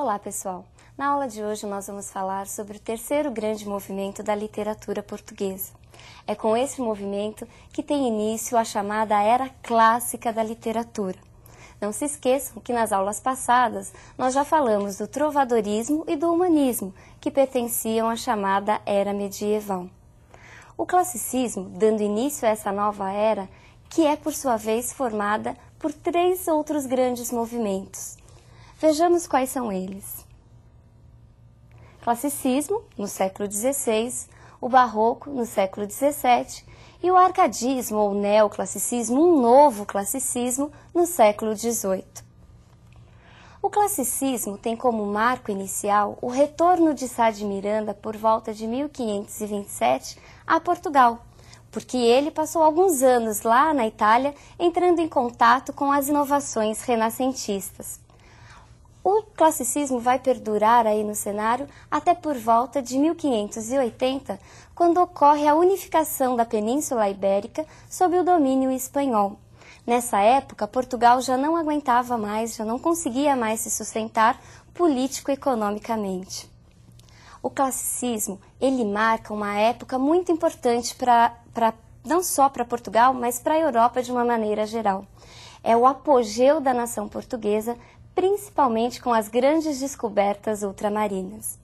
Olá, pessoal! Na aula de hoje nós vamos falar sobre o terceiro grande movimento da literatura portuguesa. É com esse movimento que tem início a chamada Era Clássica da Literatura. Não se esqueçam que nas aulas passadas nós já falamos do trovadorismo e do humanismo, que pertenciam à chamada Era Medieval. O classicismo, dando início a essa nova era, que é por sua vez formada por três outros grandes movimentos. Vejamos quais são eles. Classicismo, no século XVI, o Barroco, no século XVII, e o Arcadismo ou Neoclassicismo, um novo classicismo, no século XVIII. O classicismo tem como marco inicial o retorno de Sá de Miranda por volta de 1527 a Portugal, porque ele passou alguns anos lá na Itália entrando em contato com as inovações renascentistas. O classicismo vai perdurar aí no cenário até por volta de 1580, quando ocorre a unificação da Península Ibérica sob o domínio espanhol. Nessa época, Portugal já não aguentava mais, já não conseguia mais se sustentar político-economicamente. O classicismo, ele marca uma época muito importante não só para Portugal, mas para a Europa de uma maneira geral. É o apogeu da nação portuguesa, principalmente com as grandes descobertas ultramarinas.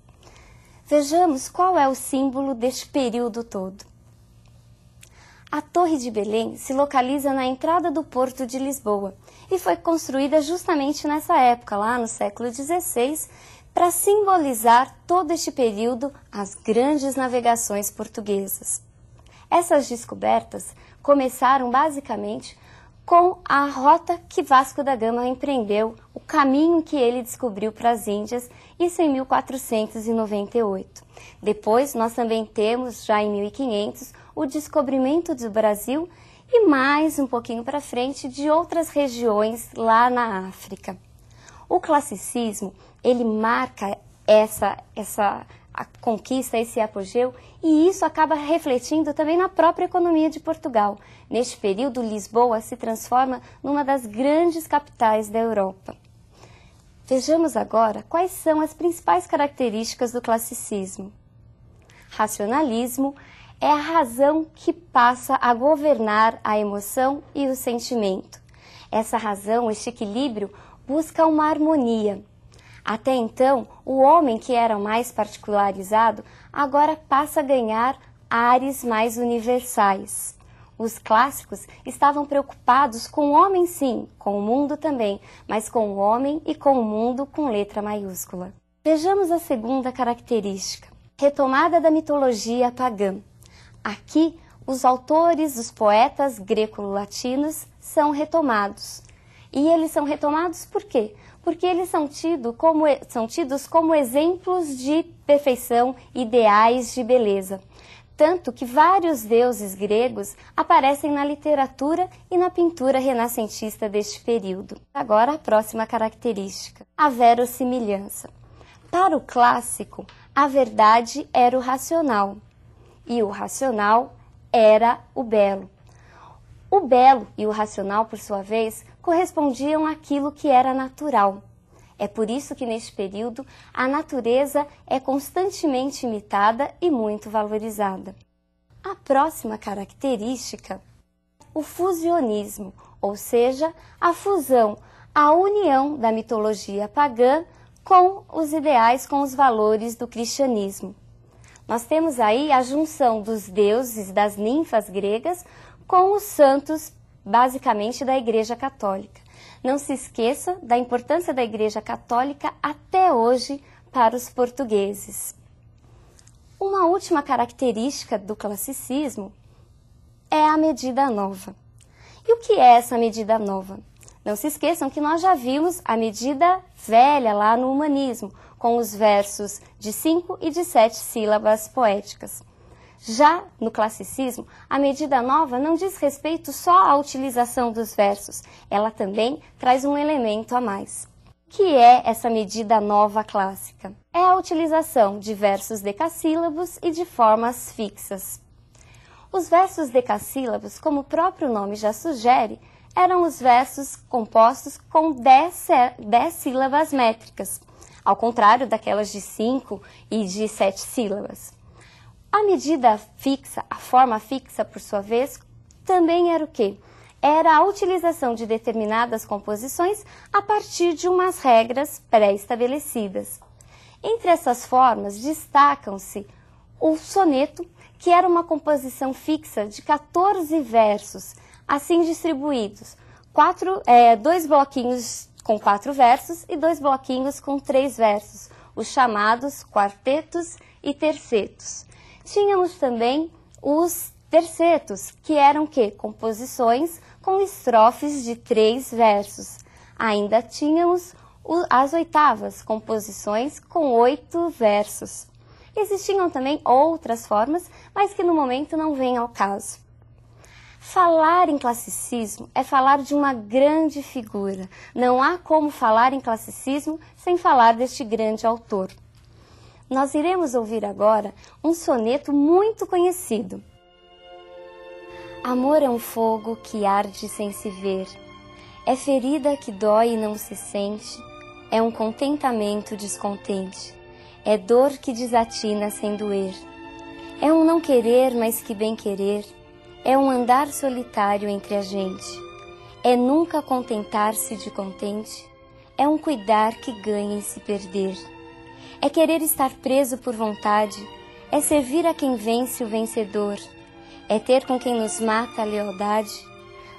Vejamos qual é o símbolo deste período todo. A Torre de Belém se localiza na entrada do Porto de Lisboa e foi construída justamente nessa época, lá no século XVI, para simbolizar todo este período, as grandes navegações portuguesas. Essas descobertas começaram basicamente com a rota que Vasco da Gama empreendeu, o caminho que ele descobriu para as Índias, isso em 1498. Depois, nós também temos, já em 1500, o descobrimento do Brasil e mais um pouquinho para frente de outras regiões lá na África. O classicismo, ele marca a conquista, esse apogeu, e isso acaba refletindo também na própria economia de Portugal. Neste período, Lisboa se transforma numa das grandes capitais da Europa. Vejamos agora quais são as principais características do classicismo. Racionalismo é a razão que passa a governar a emoção e o sentimento. Essa razão, este equilíbrio, busca uma harmonia. Até então, o homem que era mais particularizado agora passa a ganhar ares mais universais. Os clássicos estavam preocupados com o homem sim, com o mundo também, mas com o homem e com o mundo com letra maiúscula. Vejamos a segunda característica, retomada da mitologia pagã. Aqui, os autores, os poetas greco-latinos são retomados. E eles são retomados por quê? Porque eles são tidos como exemplos de perfeição, ideais de beleza. Tanto que vários deuses gregos aparecem na literatura e na pintura renascentista deste período. Agora a próxima característica, a verossimilhança. Para o clássico, a verdade era o racional e o racional era o belo. O belo e o racional, por sua vez, correspondiam àquilo que era natural. É por isso que, neste período, a natureza é constantemente imitada e muito valorizada. A próxima característica, o fusionismo, ou seja, a fusão, a união da mitologia pagã com os ideais, com os valores do cristianismo. Nós temos aí a junção dos deuses, das ninfas gregas, com os santos, basicamente, da Igreja Católica. Não se esqueça da importância da Igreja Católica até hoje para os portugueses. Uma última característica do classicismo é a medida nova. E o que é essa medida nova? Não se esqueçam que nós já vimos a medida velha lá no humanismo, com os versos de 5 e de 7 sílabas poéticas. Já no classicismo, a medida nova não diz respeito só à utilização dos versos, ela também traz um elemento a mais. O que é essa medida nova clássica? É a utilização de versos decassílabos e de formas fixas. Os versos decassílabos, como o próprio nome já sugere, eram os versos compostos com 10 sílabas métricas. ao contrário daquelas de 5 e de 7 sílabas. A medida fixa, a forma fixa, por sua vez, também era o quê? Era a utilização de determinadas composições a partir de umas regras pré-estabelecidas. Entre essas formas, destacam-se o soneto, que era uma composição fixa de 14 versos, assim distribuídos, 2 bloquinhos com 4 versos e 2 bloquinhos com 3 versos, os chamados quartetos e tercetos. Tínhamos também os tercetos, que eram composições com estrofes de 3 versos. Ainda tínhamos as oitavas, composições com 8 versos. Existiam também outras formas, mas que no momento não vêm ao caso. Falar em classicismo é falar de uma grande figura. Não há como falar em classicismo sem falar deste grande autor. Nós iremos ouvir agora um soneto muito conhecido. Amor é um fogo que arde sem se ver, é ferida que dói e não se sente, é um contentamento descontente, é dor que desatina sem doer, é um não querer mais que bem querer, é um andar solitário entre a gente, é nunca contentar-se de contente, é um cuidar que ganha em se perder, é querer estar preso por vontade, é servir a quem vence o vencedor, é ter com quem nos mata a lealdade,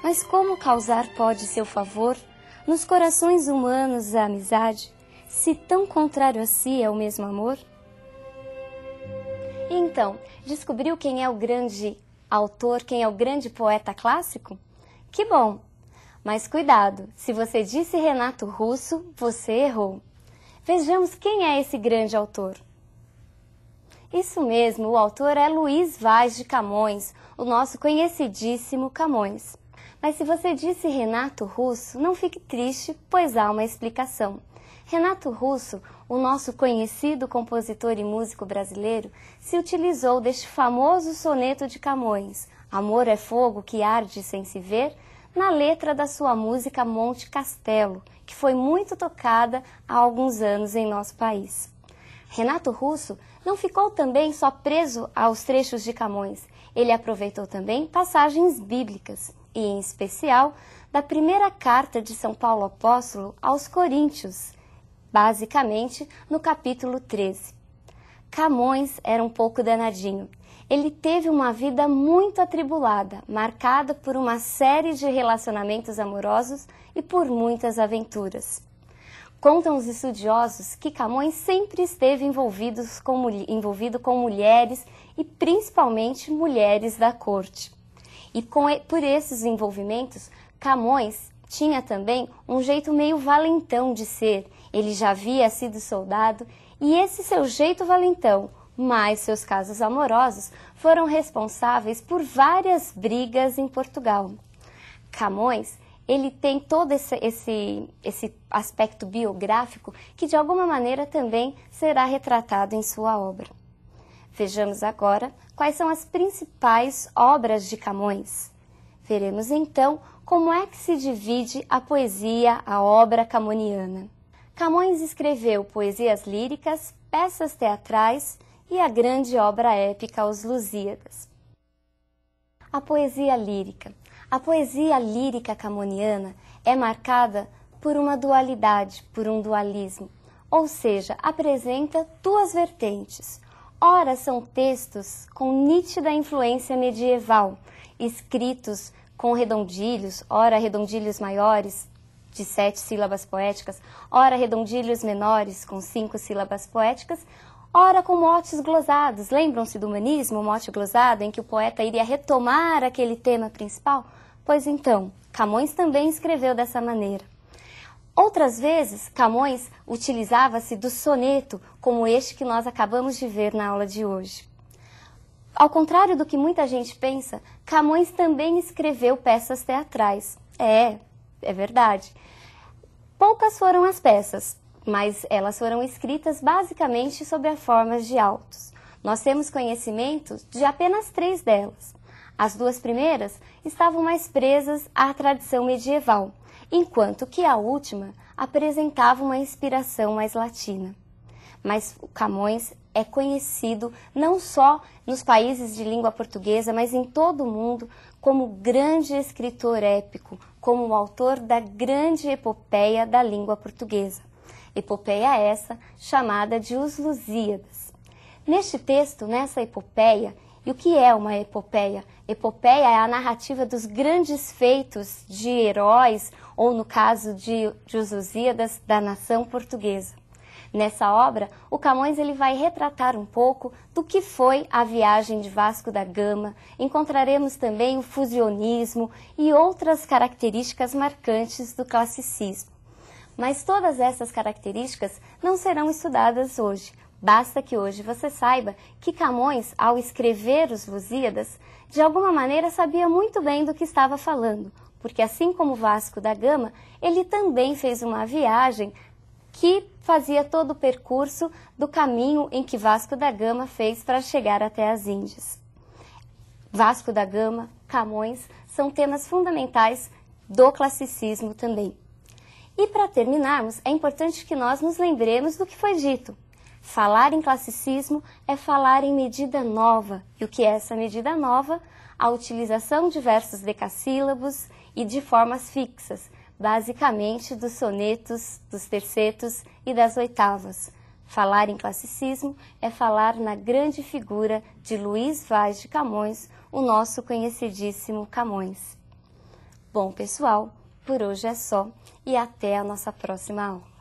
mas como causar pode seu favor nos corações humanos a amizade, se tão contrário a si é o mesmo amor? E então, descobriu quem é o grande autor, quem é o grande poeta clássico? Que bom! Mas cuidado, se você disse Renato Russo, você errou. Vejamos quem é esse grande autor. Isso mesmo, o autor é Luiz Vaz de Camões, o nosso conhecidíssimo Camões. Mas se você disse Renato Russo, não fique triste, pois há uma explicação. Renato Russo, o nosso conhecido compositor e músico brasileiro, se utilizou deste famoso soneto de Camões, Amor é fogo que arde sem se ver, na letra da sua música Monte Castelo, que foi muito tocada há alguns anos em nosso país. Renato Russo não ficou também só preso aos trechos de Camões, ele aproveitou também passagens bíblicas, e em especial da primeira carta de São Paulo Apóstolo aos Coríntios, basicamente no capítulo 13. Camões era um pouco danadinho. Ele teve uma vida muito atribulada, marcada por uma série de relacionamentos amorosos e por muitas aventuras. Contam os estudiosos que Camões sempre esteve envolvido com mulheres e principalmente mulheres da corte. E por esses envolvimentos, Camões tinha também um jeito meio valentão de ser. Ele já havia sido soldado e esse seu jeito valentão, mais seus casos amorosos, foram responsáveis por várias brigas em Portugal. Camões, ele tem todo esse aspecto biográfico que de alguma maneira também será retratado em sua obra. Vejamos agora quais são as principais obras de Camões. Veremos então como é que se divide a poesia, a obra camoniana. Camões escreveu poesias líricas, peças teatrais e a grande obra épica Os Lusíadas. A poesia lírica. A poesia lírica camoniana é marcada por uma dualidade, por um dualismo, ou seja, apresenta duas vertentes. Ora são textos com nítida influência medieval, escritos com redondilhos, ora redondilhos maiores, de 7 sílabas poéticas, ora redondilhos menores, com 5 sílabas poéticas, ora com motes glosados. Lembram-se do humanismo, o mote glosado, em que o poeta iria retomar aquele tema principal? Pois então, Camões também escreveu dessa maneira. Outras vezes, Camões utilizava-se do soneto, como este que nós acabamos de ver na aula de hoje. Ao contrário do que muita gente pensa, Camões também escreveu peças teatrais. É verdade. Poucas foram as peças, mas elas foram escritas basicamente sob a forma de autos. Nós temos conhecimento de apenas 3 delas. As duas primeiras estavam mais presas à tradição medieval, enquanto que a última apresentava uma inspiração mais latina. Mas o Camões é conhecido não só nos países de língua portuguesa, mas em todo o mundo como grande escritor épico, como o autor da grande epopeia da língua portuguesa. Epopeia essa chamada de Os Lusíadas. Neste texto, nessa epopeia, e o que é uma epopeia? Epopeia é a narrativa dos grandes feitos de heróis, ou no caso de Os Lusíadas, da nação portuguesa. Nessa obra, o Camões ele vai retratar um pouco do que foi a viagem de Vasco da Gama. Encontraremos também o fusionismo e outras características marcantes do classicismo. Mas todas essas características não serão estudadas hoje. Basta que hoje você saiba que Camões, ao escrever os Lusíadas, de alguma maneira sabia muito bem do que estava falando, porque assim como Vasco da Gama, ele também fez uma viagem que fazia todo o percurso do caminho em que Vasco da Gama fez para chegar até as Índias. Vasco da Gama, Camões, são temas fundamentais do classicismo também. E para terminarmos, é importante que nós nos lembremos do que foi dito. Falar em classicismo é falar em medida nova. E o que é essa medida nova? A utilização de versos decassílabos e de formas fixas, basicamente dos sonetos, dos tercetos e das oitavas. Falar em classicismo é falar na grande figura de Luís Vaz de Camões, o nosso conhecidíssimo Camões. Bom, pessoal, por hoje é só e até a nossa próxima aula.